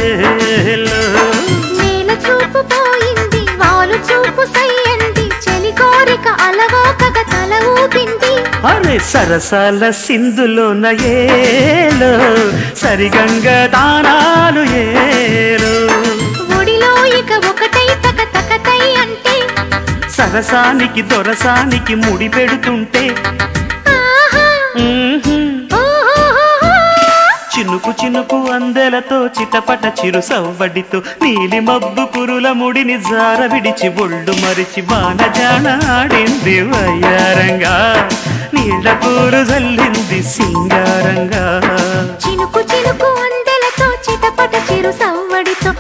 ఏలో నేల చూపు పోయింది వాలు చూపు సయ్యంది చలి కోరిక అలవోకగ తల ఊపింది అరే సరసాల సింధులోన ఏలో సరిగంగ దానాలు ఏలో ఒడిలో ఇక ఒకటై తక తకతై అంటే సరసానికి దొరసానికి ముడి పెడుతుంటే ఆహా ఓహోహోహో. చినుకు చినుకు అందెలతో చిటపట చిరు సవ్వడితో నీలి మబ్బు కురుల ముడిని జార విడిచి ఒళ్ళు మరిచి బాణజాన ఆడింది వయ్యారంగా నీళ్ళ కూరు జల్లింది సింగారంగా చినుకు చినుకు అందెలతో చిటపట చిరు సవ్వడితో